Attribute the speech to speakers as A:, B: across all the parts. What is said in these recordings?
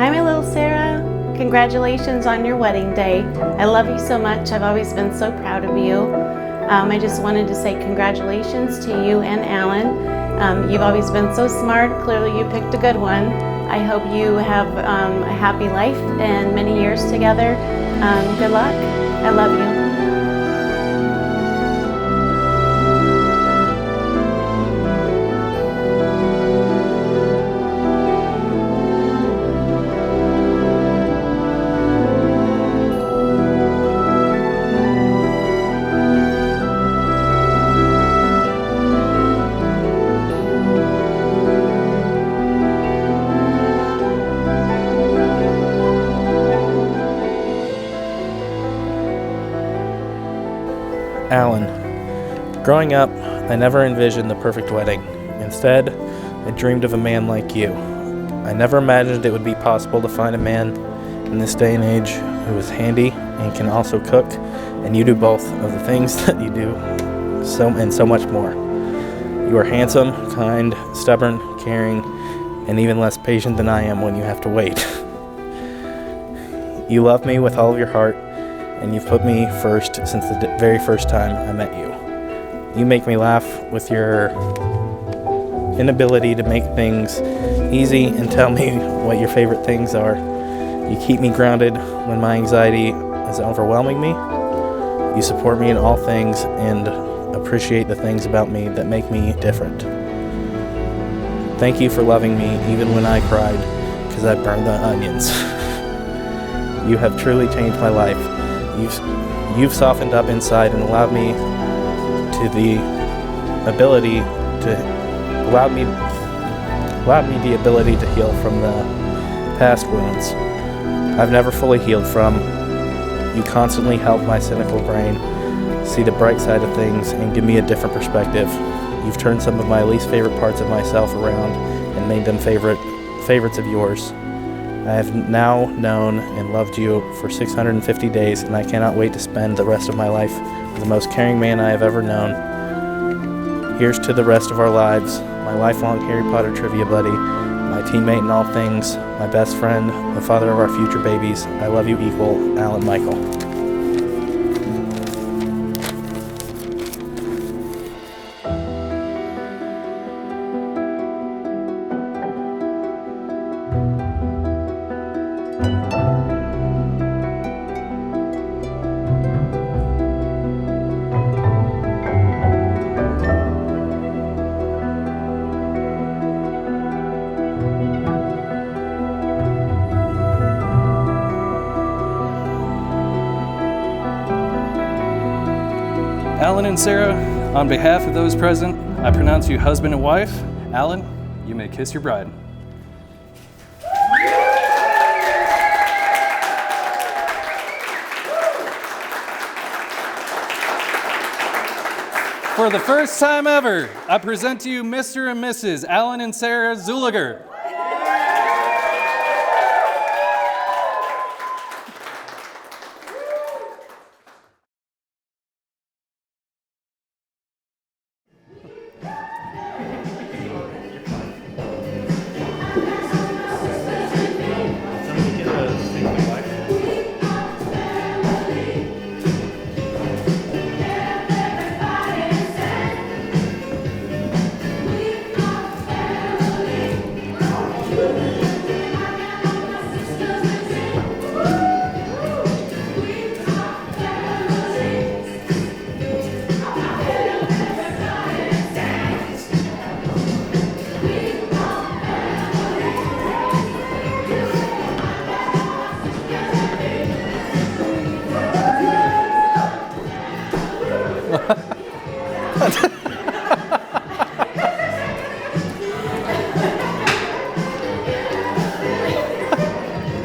A: Hi, my little Sarah. Congratulations on your wedding day. I love you so much. I've always been so proud of you. I just wanted to say congratulations to you and Alan. You've always been so smart. Clearly you picked a good one. I hope you have a happy life and many years together. Good luck. I love you.
B: Alan. Growing up, I never envisioned the perfect wedding. Instead, I dreamed of a man like you. I never imagined it would be possible to find a man in this day and age who is handy and can also cook, and you do both of the things that you do and so much more. You are handsome, kind, stubborn, caring, and even less patient than I am when you have to wait. You love me with all of your heart, and you've put me first since the very first time I met you. You make me laugh with your inability to make things easy and tell me what your favorite things are. You keep me grounded when my anxiety is overwhelming me. You support me in all things and appreciate the things about me that make me different. Thank you for loving me even when I cried because I burned the onions. You have truly changed my life. You've softened up inside and allowed me the ability to heal from the past wounds I've never fully healed from. You constantly help my cynical brain see the bright side of things and give me a different perspective. You've turned some of my least favorite parts of myself around and made them favorites of yours. I have now known and loved you for 650 days, and I cannot wait to spend the rest of my life with the most caring man I have ever known. Here's to the rest of our lives, my lifelong Harry Potter trivia buddy, my teammate in all things, my best friend, the father of our future babies. I love you equal, Alan Michael.
C: Alan and Sarah, on behalf of those present, I pronounce you husband and wife. Alan, you may kiss your bride. For the first time ever, I present to you Mr. and Mrs. Alan and Sarah Zuliger.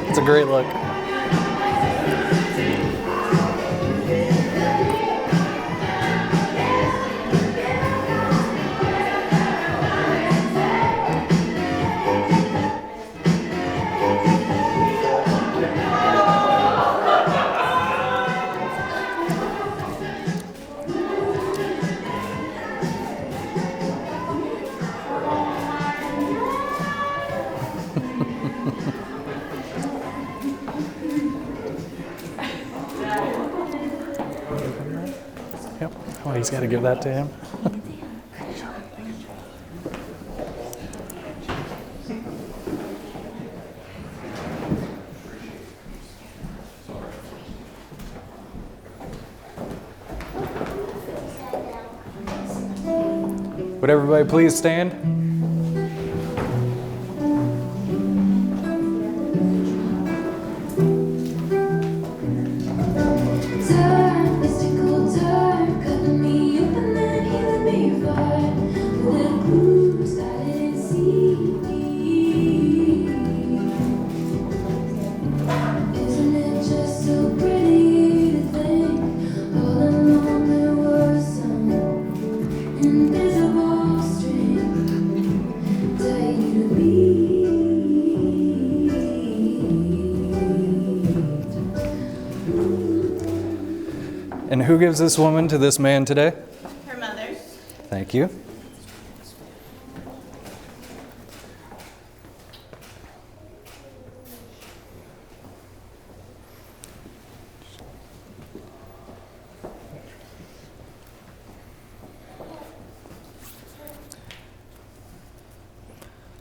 C: It's a great look. Somebody's got to give that to him. Would everybody please stand?
D: Turn, mystical turn, cutting me open, then healing me apart. With a bruise I didn't see. Isn't it just so pretty to think all along there was some invisible string tied you to be.
C: And who gives this woman to this man today?
A: Her mother.
C: Thank you.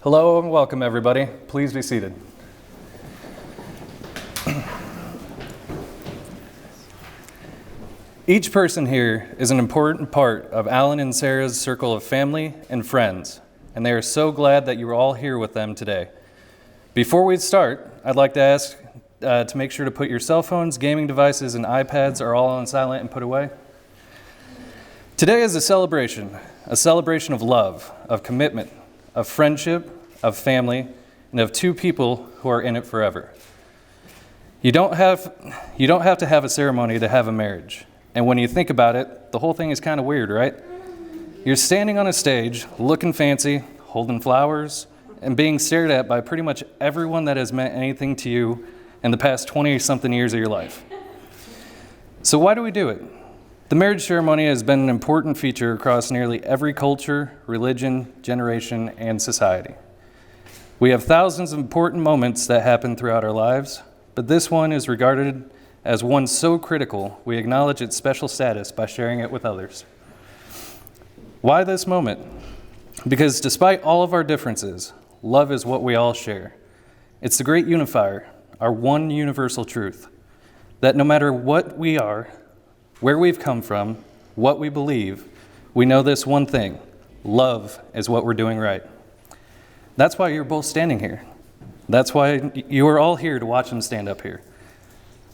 C: Hello and welcome, everybody. Please be seated. Each person here is an important part of Alan and Sarah's circle of family and friends, and they are so glad that you are all here with them today. Before we start, I'd like to ask to make sure to put your cell phones, gaming devices, and iPads are all on silent and put away. Today is a celebration of love, of commitment, of friendship, of family, and of two people who are in it forever. You don't have to have a ceremony to have a marriage. And when you think about it, the whole thing is kind of weird, right? You're standing on a stage, looking fancy, holding flowers, and being stared at by pretty much everyone that has meant anything to you in the past 20-something years of your life. So why do we do it? The marriage ceremony has been an important feature across nearly every culture, religion, generation, and society. We have thousands of important moments that happen throughout our lives, but this one is regarded as one so critical, we acknowledge its special status by sharing it with others. Why this moment? Because despite all of our differences, love is what we all share. It's the great unifier, our one universal truth, that no matter what we are, where we've come from, what we believe, we know this one thing: love is what we're doing right. That's why you're both standing here. That's why you are all here to watch them stand up here.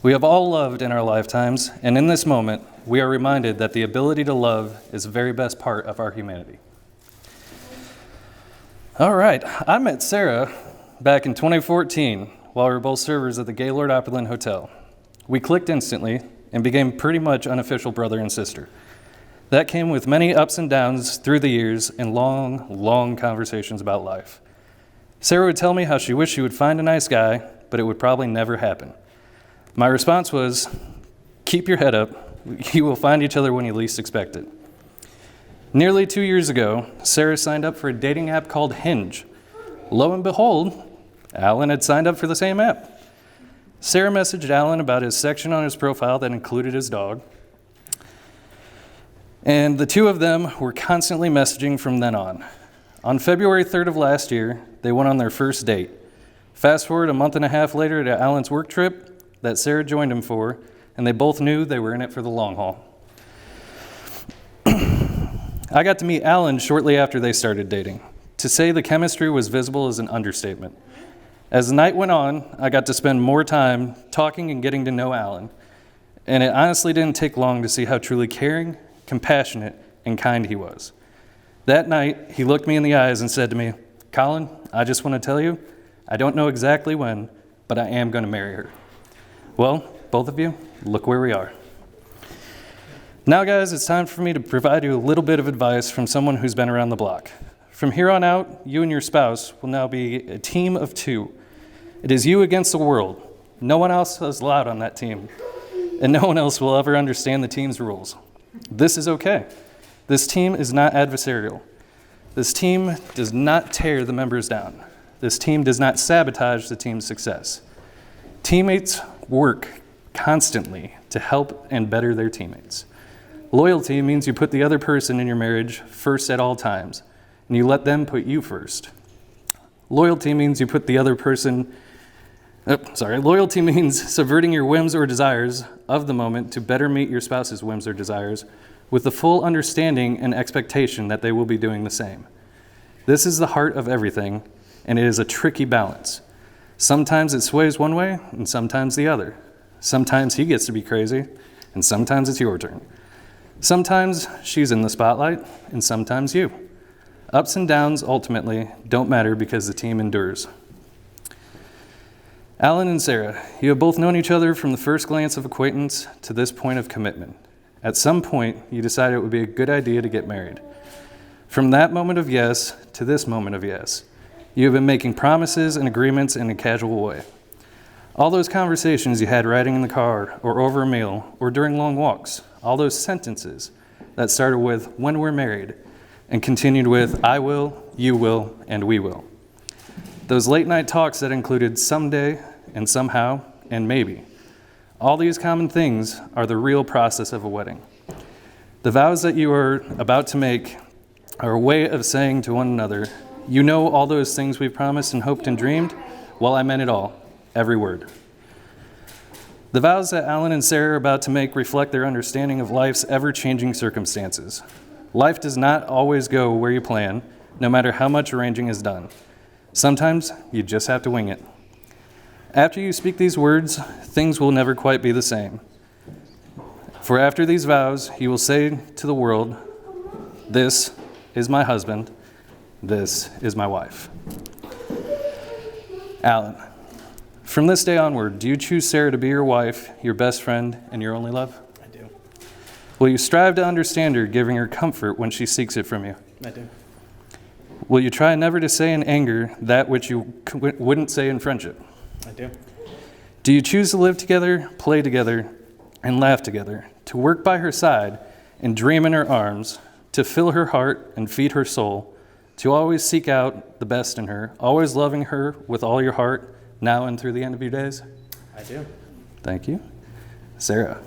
C: We have all loved in our lifetimes, and in this moment, we are reminded that the ability to love is the very best part of our humanity. All right, I met Sarah back in 2014 while we were both servers at the Gaylord Opryland Hotel. We clicked instantly and became pretty much unofficial brother and sister. That came with many ups and downs through the years and long, long conversations about life. Sarah would tell me how she wished she would find a nice guy, but it would probably never happen. My response was, keep your head up. You will find each other when you least expect it. Nearly 2 years ago, Sarah signed up for a dating app called Hinge. Lo and behold, Alan had signed up for the same app. Sarah messaged Alan about his section on his profile that included his dog. And the two of them were constantly messaging from then on. On February 3rd of last year, they went on their first date. Fast forward a month and a half later to Alan's work trip that Sarah joined him for, and they both knew they were in it for the long haul. I got to meet Alan shortly after they started dating. To say the chemistry was visible is an understatement. As the night went on, I got to spend more time talking and getting to know Alan, and it honestly didn't take long to see how truly caring, compassionate, and kind he was. That night, he looked me in the eyes and said to me, "Colin, I just want to tell you, I don't know exactly when, but I am going to marry her." Well, both of you, look where we are. Now, guys, it's time for me to provide you a little bit of advice from someone who's been around the block. From here on out, you and your spouse will now be a team of two. It is you against the world. No one else is allowed on that team, and no one else will ever understand the team's rules. This is okay. This team is not adversarial. This team does not tear the members down. This team does not sabotage the team's success. Teammates work constantly to help and better their teammates. Loyalty means you put the other person in your marriage first at all times, and you let them put you first. Loyalty means you put the other person Loyalty means subverting your whims or desires of the moment to better meet your spouse's whims or desires with the full understanding and expectation that they will be doing the same. This is the heart of everything, and it is a tricky balance. Sometimes it sways one way, and sometimes the other. Sometimes he gets to be crazy, and sometimes it's your turn. Sometimes she's in the spotlight, and sometimes you. Ups and downs ultimately don't matter because the team endures. Alan and Sarah, you have both known each other from the first glance of acquaintance to this point of commitment. At some point, you decided it would be a good idea to get married. From that moment of yes to this moment of yes, you have been making promises and agreements in a casual way. All those conversations you had riding in the car or over a meal or during long walks, all those sentences that started with, when we're married, and continued with, I will, you will, and we will. Those late night talks that included someday and somehow and maybe. All these common things are the real process of a wedding. The vows that you are about to make are a way of saying to one another, you know all those things we've promised and hoped and dreamed? Well, I meant it all, every word. The vows that Alan and Sarah are about to make reflect their understanding of life's ever-changing circumstances. Life does not always go where you plan, no matter how much arranging is done. Sometimes you just have to wing it. After you speak these words, things will never quite be the same. For after these vows, you will say to the world, this is my husband, this is my wife. Alan, from this day onward, do you choose Sarah to be your wife, your best friend, and your only love?
B: I do.
C: Will you strive to understand her, giving her comfort when she seeks it from you?
B: I do.
C: Will you try never to say in anger that which you wouldn't say in friendship?
B: I do.
C: Do you choose to live together, play together, and laugh together, to work by her side and dream in her arms, to fill her heart and feed her soul, to always seek out the best in her, always loving her with all your heart, now and through the end of your days?
B: I do.
C: Thank you. Sarah,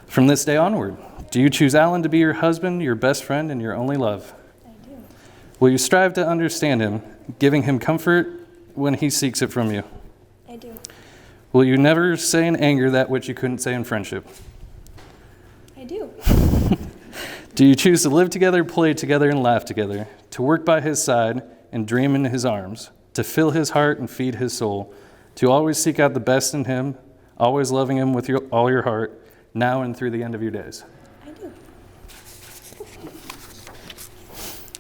C: from this day onward, do you choose Alan to be your husband, your best friend, and your only love?
E: I do.
C: Will you strive to understand him, giving him comfort when he seeks it from you?
E: I do.
C: Will you never say in anger that which you couldn't say in friendship?
E: I do.
C: Do you choose to live together, play together, and laugh together, to work by his side and dream in his arms, to fill his heart and feed his soul, to always seek out the best in him, always loving him with all your heart, now and through the end of your days?
E: I do.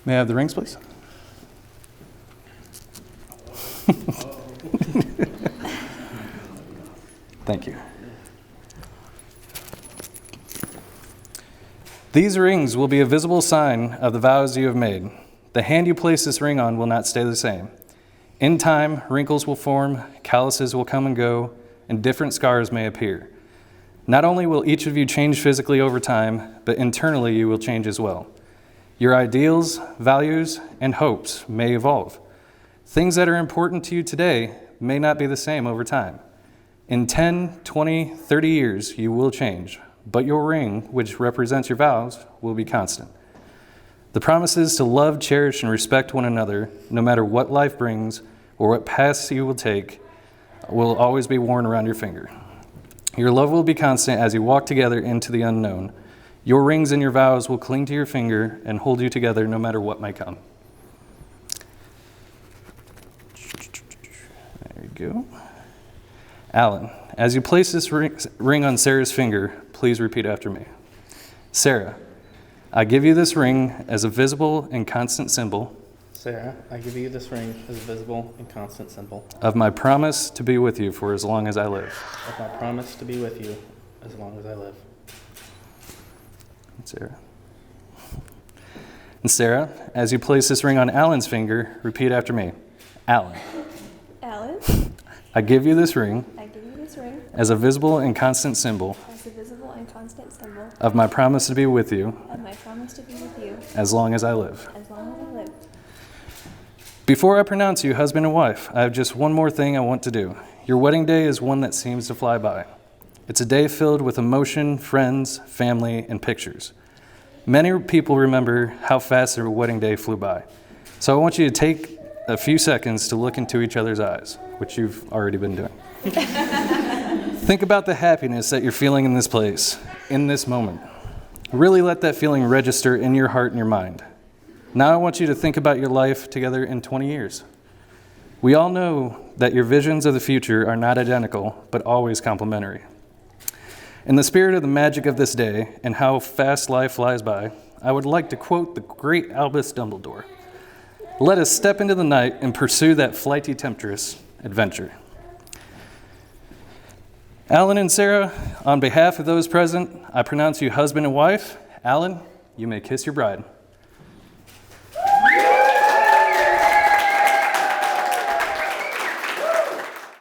C: May I have the rings, please? Thank you. These rings will be a visible sign of the vows you have made. The hand you place this ring on will not stay the same. In time, wrinkles will form, calluses will come and go, and different scars may appear. Not only will each of you change physically over time, but internally you will change as well. Your ideals, values, and hopes may evolve. Things that are important to you today may not be the same over time. In 10, 20, 30 years, you will change, but your ring, which represents your vows, will be constant. The promises to love, cherish, and respect one another, no matter what life brings or what paths you will take, will always be worn around your finger. Your love will be constant as you walk together into the unknown. Your rings and your vows will cling to your finger and hold you together no matter what might come. There you go. Alan, as you place this ring on Sarah's finger, please repeat after me. Sarah, I give you this ring as a visible and constant symbol
B: Sarah, I give you this ring as a visible and constant symbol
C: of my promise to be with you for as long as I live.
B: of my promise to be with you as long as I live.
C: Sarah. And Sarah, as you place this ring on Alan's finger, repeat after me. Alan,
E: Alan,
C: I give you this ring
E: I give you this ring
C: as a visible and constant symbol
E: as a visible and constant symbol
C: of my promise to be with you
E: of my promise to be with you
C: as long as I live.
E: as long as I live.
C: Before I pronounce you husband and wife, I have just one more thing I want to do. Your wedding day is one that seems to fly by. It's a day filled with emotion, friends, family, and pictures. Many people remember how fast their wedding day flew by. So I want you to take a few seconds to look into each other's eyes, which you've already been doing. Think about the happiness that you're feeling in this place, in this moment. Really let that feeling register in your heart and your mind. Now I want you to think about your life together in 20 years. We all know that your visions of the future are not identical, but always complementary. In the spirit of the magic of this day and how fast life flies by, I would like to quote the great Albus Dumbledore. Let us step into the night and pursue that flighty temptress adventure. Alan and Sarah, on behalf of those present, I pronounce you husband and wife. Alan, you may kiss your bride.